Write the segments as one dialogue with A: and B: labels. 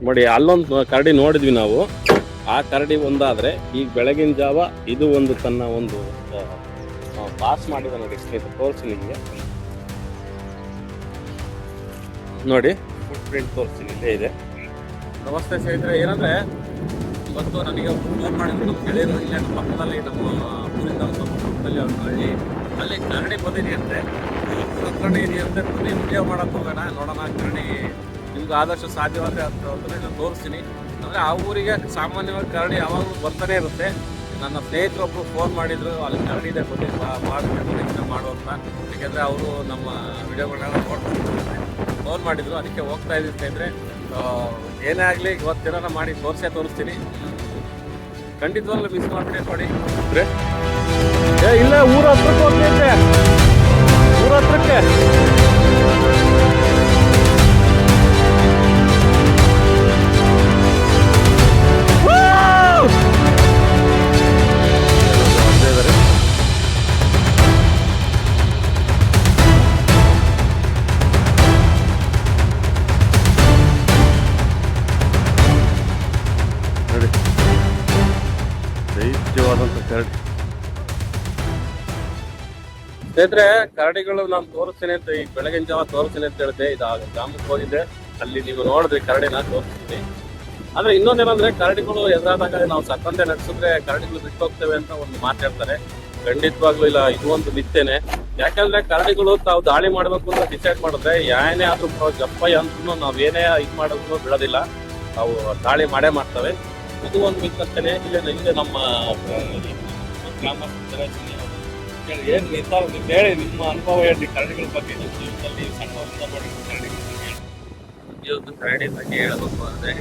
A: ನೋಡಿ ಅಲ್ಲೊಂದು ಕರಡಿ ನೋಡಿದ್ವಿ ನಾವು. ಆ ಕರಡಿ ಒಂದಾದ್ರೆ ಈಗ ಬೆಳಗಿನ ಜಾವ ಇದು ಒಂದು ತನ್ನ ಒಂದು ಪಾಸ್ ಮಾಡಿದ ನೋಡಿ ಸ್ನೇಹಿತರೆ, ತೋರಿಸಿ ನಿಮಗೆ ನೋಡಿ ಫುಟ್ ಪ್ರಿಂಟ್ ತೋರಿಸ್ತೀನಿ, ಇಲ್ಲೇ ಇದೆ. ನಮಸ್ತೆ ಸ್ನೇಹಿತರೆ, ಏನಂದ್ರೆ ಇವತ್ತು ನನಗೆ ಫೋನ್ ಮಾಡಿದ್ರು ನಮ್ಮ ಗೆಳೆಯರು. ಇಲ್ಲೇ ನಮ್ಮ ಪಕ್ಕದಲ್ಲಿ ನಮ್ಮ ಊರಿಂದ ಸ್ವಲ್ಪ ಪಕ್ಕದಲ್ಲಿ ಹಳ್ಳಿ, ಅಲ್ಲಿ ಕರಡಿ ಬಂದಿದೆಯಂತೆ, ಕರಡಿ ಇದೆಯಂತೆ. ಬನ್ನಿ ವಿಡಿಯೋ ಮಾಡಕ್ಕೆ ಹೋಗೋಣ, ನೋಡೋಣ ಕರಡಿ ನಿಮ್ಗೆ ಆದಷ್ಟು ಸಾಧ್ಯವಾದರೆ ಅಂತ ನಾನು ತೋರಿಸ್ತೀನಿ. ಅಂದರೆ ಆ ಊರಿಗೆ ಸಾಮಾನ್ಯವಾಗಿ ಕರಡಿ ಯಾವಾಗಲೂ ಬರ್ತಾನೆ ಇರುತ್ತೆ. ನನ್ನ ಸ್ನೇಹಿತರೊಬ್ಬರು ಫೋನ್ ಮಾಡಿದ್ರು, ಅಲ್ಲಿ ಕರಡಿ ಇದೆ ಬನ್ನಿ ಮಾಡಬೇಕು ಇಷ್ಟ ಮಾಡು ಅಂತ. ಯಾಕೆಂದರೆ ಅವರು ನಮ್ಮ ವಿಡಿಯೋಗಳನ್ನೆಲ್ಲ ನೋಡ್ತಾರೆ, ಫೋನ್ ಮಾಡಿದ್ರು, ಅದಕ್ಕೆ ಹೋಗ್ತಾ ಇದ್ದೀನಿ ಸ್ನೇಹಿತರೆ. ಏನೇ ಆಗಲಿ ಇವತ್ತಿನ ಮಾಡಿ ತೋರಿಸ್ತೀನಿ. ಖಂಡಿತವಾಗ್ಲೂ ಮಿಸ್ ಮಾಡಿಬಿಟ್ಟೆ ನೋಡಿ. ಇಲ್ಲ ಊರ ಹತ್ರಕ್ಕೆ ಹೋಗ್ತೈತೆ, ಊರ ಹತ್ರಕ್ಕೆ. ದೈತ್ಯವಾದಂಥ ಕರಡಿ ಸ್ನೇಹಿತರೆ. ಕರಡಿಗಳು ನಾನು ತೋರಿಸ್ತೀನಿ ಅಂತ ಈ ಬೆಳಗಿನ ಜಾವ ತೋರಿಸ್ತೀನಿ ಅಂತ ಹೇಳಿದೆ. ಇದು ಗ್ರಾಮಕ್ಕೆ ಹೋಗಿದ್ದೆ, ಅಲ್ಲಿ ನೀವು ನೋಡಿದ್ರಿ ಕರಡಿನ ತೋರಿಸ್ತೀನಿ. ಆದ್ರೆ ಇನ್ನೊಂದೇನಂದ್ರೆ ಕರಡಿಗಳು ಎದುರಾದಾಗ ನಾವು ಸಕ್ಕಂತೆ ನಡೆಸಿದ್ರೆ ಕರಡಿಗಳು ಬಿಟ್ಟು ಹೋಗ್ತೇವೆ ಅಂತ ಒಂದು ಮಾತಾಡ್ತಾರೆ. ಖಂಡಿತವಾಗ್ಲೂ ಇಲ್ಲ, ಇದು ಒಂದು ಮಿಥ್ಯೆನೆ. ಯಾಕಂದ್ರೆ ಕರಡಿಗಳು ತಾವು ದಾಳಿ ಮಾಡ್ಬೇಕು ಅಂತ ಡಿಸೈಡ್ ಮಾಡಿದ್ರೆ ಏನೇ ಆದ್ರೂ ಜಪ್ಪಯ್ಯ ಅಂತೂ ನಾವೇನೇ ಇದು ಮಾಡೋದು ಬಿಡೋದಿಲ್ಲ, ನಾವು ದಾಳಿ ಮಾಡೇ ಮಾಡ್ತವೆ. ಇದು ಒಂದು ಮಿಥ್ಯೆ. ಇಲ್ಲೇ ನಮ್ಮ ಏನ್ ನಿರ್ಧಾರ ಹೇಳಿ, ನಿಮ್ಮ ಅನುಭವ ಹೇಳಿ ಕರಡಿಗಳ ಬಗ್ಗೆ. ಸಣ್ಣವರಿಂದ
B: ಕರಡಿ ಬಗ್ಗೆ ಹೇಳ್ಬೇಕು ಅಂದ್ರೆ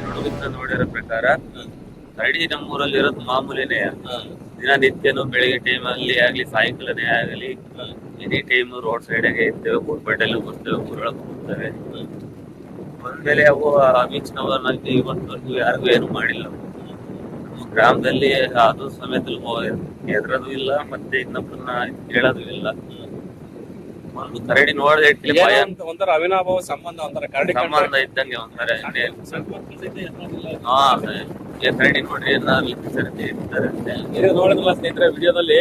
B: ಹುಡುಗರಿಂದ ನೋಡಿರೋ ಪ್ರಕಾರ ಕರಡಿ ನಮ್ಮೂರಲ್ಲಿ ಇರೋದು ಮಾಮೂಲಿನೇ. ದಿನನಿತ್ಯನು ಬೆಳಿಗ್ಗೆ ಟೈಮ್ ಅಲ್ಲಿ ಆಗ್ಲಿ ಸಾಯಂಕಾಲನೇ ಆಗಲಿ ಎನಿ ಟೈಮ್ ರೋಡ್ ಸೈಡ್ ಆಗಿ ಇರ್ತೇವೆ, ಊರ್ಪೇಟೆಲ್ಲೂ ಬರ್ತೇವೆ, ಊರೊಳಗೆ ಹೋಗ್ತವೆ. ಬಂದ್ಮೇಲೆ ಅವು ಮಿಂಚಿನವರಲ್ಲಿ ಇವತ್ತು ಯಾರಿಗೂ ಏನು ಮಾಡಿಲ್ಲ. ನಮ್ಮ ಗ್ರಾಮದಲ್ಲಿ ಅದು ಸಮೇತ ಎದ್ರದು ಇಲ್ಲ, ಮತ್ತೆ ಇನ್ನೊಬ್ಬರನ್ನ ಕೇಳೋದು ಇಲ್ಲ. ಒಂದು ಕರಡಿ ನೋಡಿದ್ರೆ ಭಯ,
A: ಒಂಥರ ಅವಿನಾಭಾವ ಸಂಬಂಧ, ಒಂಥರ ಕರಡಿ
B: ಸಂಬಂಧ ಇದ್ದಂಗೆ ಒಂಥರ. ಹಾ, ಕರಡಿ ನೋಡ್ರಿ
A: ಇದು ನೋಡಿದ್ರಲ್ಲ ಸ್ನೇಹಿತರೆ ವಿಡಿಯೋದಲ್ಲಿ,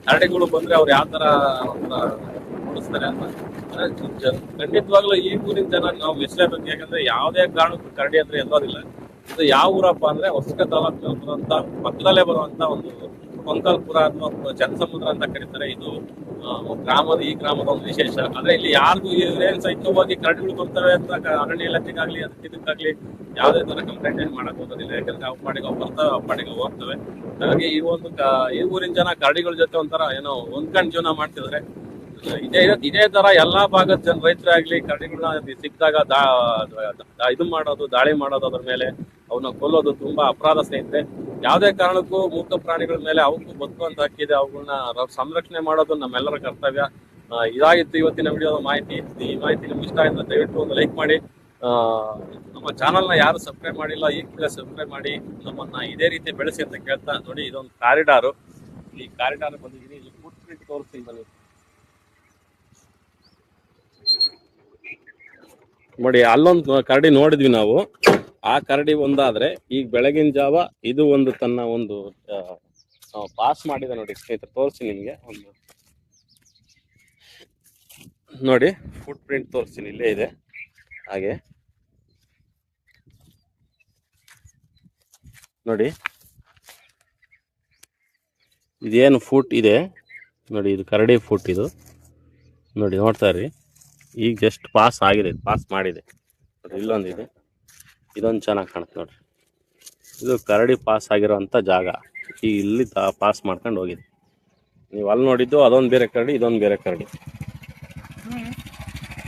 A: ಕರಡಿಗಳು ಬಂದ್ರೆ ಅವ್ರು ಯಾವ ತರ ಉಳಿಸ್ತಾರೆ ಅಂತ. ಖಂಡಿತವಾಗ್ಲೂ ಈ ಊರಿನ ಜನ ನಾವು ಮೆಚ್ಚಲೇಬೇಕು. ಯಾಕಂದ್ರೆ ಯಾವುದೇ ಕಾರಣಕ್ಕೂ ಕರಡಿ ಅಂದ್ರೆ ಎಲ್ಲೋದಿಲ್ಲ. ಇದು ಯಾವ ಊರಪ್ಪ ಅಂದ್ರೆ ಹೊಸಕ ತಾಲೂಕು ಬರುವಂತ ಪಕ್ಕದಲ್ಲೇ ಬರುವಂತ ಒಂದು ಕೊಂಕಲ್ಪುರ ಅಥವಾ ಜನಸಮುದ್ರ ಅಂತ ಕರೀತಾರೆ. ಇದು ಈ ಗ್ರಾಮದ ಒಂದು ವಿಶೇಷ. ಆದ್ರೆ ಇಲ್ಲಿ ಯಾರಿಗೂ ಏನ್ ಸೈಕವಾಗಿ ಕರಡಿಗಳು ಬರ್ತವೆ ಅಂತ ಅರಣ್ಯ ಇಲಾಖೆಗಾಗ್ಲಿ ಅದಕ್ಕಾಗ್ಲಿ ಯಾವುದೇ ತರ ಕಂಪ್ಲೇಂಟ್ ಏನ್ ಮಾಡಕ್ ಹೋಗೋದಿಲ್ಲ. ಯಾಕಂದ್ರೆ ಅವ್ ಪಾಡಿಗೆ ಅವ್ ಬರ್ತವೆ, ಅವ್ ಪಾಡಿಗೆ ಹೋಗ್ತವೆ. ಹಾಗಾಗಿ ಈ ಊರಿನ ಜನ ಕರಡಿಗಳ ಜೊತೆ ಒಂಥರ ಏನೋ ಹೊಂದ್ಕೊಂಡ್ ಜೀವನ ಮಾಡ್ತಿದ್ರೆ. ಇದೇ ತರ ಎಲ್ಲಾ ಭಾಗದ ರೈತರಾಗ್ಲಿ ಕರಡಿಗಳನ್ನ ಸಿಕ್ಕಿದಾಗ ಇದು ಮಾಡೋದು, ದಾಳಿ ಮಾಡೋದು, ಅದ್ರ ಮೇಲೆ ಅವನ್ನ ಕೊಲ್ಲೋದು ತುಂಬಾ ಅಪರಾಧ ಸ್ನೇಹಿತರೆ. ಯಾವುದೇ ಕಾರಣಕ್ಕೂ ಮೂಕ ಪ್ರಾಣಿಗಳ ಮೇಲೆ ಅವಕ್ಕೂ ಬದುಕುವಂತ ಹಕ್ಕಿದೆ. ಅವುಗಳನ್ನ ಸಂರಕ್ಷಣೆ ಮಾಡೋದು ನಮ್ಮೆಲ್ಲರ ಕರ್ತವ್ಯ. ಇದಾಗಿತ್ತು ಇವತ್ತಿನ ವಿಡಿಯೋದ ಮಾಹಿತಿ. ಈ ಮಾಹಿತಿ ನಿಮ್ಗೆ ಇಷ್ಟ ಆಯ್ತು ದಯವಿಟ್ಟು ಒಂದು ಲೈಕ್ ಮಾಡಿ. ನಮ್ಮ ಚಾನಲ್ನ ಯಾರು ಸಬ್ಸ್ಕ್ರೈಬ್ ಮಾಡಿಲ್ಲ ಈ ಕೂಡ ಸಬ್ಸ್ಕ್ರೈಬ್ ಮಾಡಿ ನಮ್ಮನ್ನ ಇದೇ ರೀತಿ ಬೆಳೆಸಿ ಅಂತ ಕೇಳ್ತಾ. ನೋಡಿ ಇದೊಂದು ಕಾರಿಡಾರು, ಈ ಕಾರಿಡಾರ್ ಬಂದಿದ್ದೀನಿ. ಇಲ್ಲಿ ಫುಟ್ ಪ್ರಿಂಟ್ ತೋರಿಸ್ತೀನಿ ಬನ್ನಿ. ನೋಡಿ ಅಲ್ಲೊಂದು ಕರಡಿ ನೋಡಿದ್ವಿ ನಾವು. ಆ ಕರಡಿ ಒಂದಾದ್ರೆ ಈಗ ಬೆಳಗಿನ ಜಾವ ಇದು ಒಂದು ತನ್ನ ಒಂದು ಪಾಸ್ ಮಾಡಿದ ನೋಡಿ ಸ್ನೇಹಿತರೆ, ತೋರಿಸಿ ನಿಮ್ಗೆ ಒಂದು ನೋಡಿ ಫುಟ್ ಪ್ರಿಂಟ್ ತೋರಿಸ್ತೀನಿ, ಇಲ್ಲೇ ಇದೆ. ಹಾಗೆ ನೋಡಿ ಇದೇನು ಫುಟ್ ಇದೆ ನೋಡಿ, ಇದು ಕರಡಿ ಫುಟ್. ಇದು ನೋಡಿ ನೋಡ್ತಾ ಇರ್ರಿ, ಈಗ ಜಸ್ಟ್ ಪಾಸ್ ಆಗಿದೆ, ಪಾಸ್ ಮಾಡಿದೆ ನೋಡಿ. ಇಲ್ಲೊಂದಿದೆ, ಇದೊಂದು ಚೆನ್ನಾಗಿ ಕಾಣುತ್ತೆ ನೋಡ್ರಿ. ಇದು ಕರಡಿ ಪಾಸ್ ಆಗಿರೋವಂಥ ಜಾಗ. ಈಗ ಇಲ್ಲಿ ಪಾಸ್ ಮಾಡ್ಕೊಂಡು ಹೋಗಿದೆ. ನೀವು ಅಲ್ಲಿ ನೋಡಿದ್ದು ಅದೊಂದು ಬೇರೆ ಕರಡಿ, ಇದೊಂದು ಬೇರೆ ಕರಡಿ.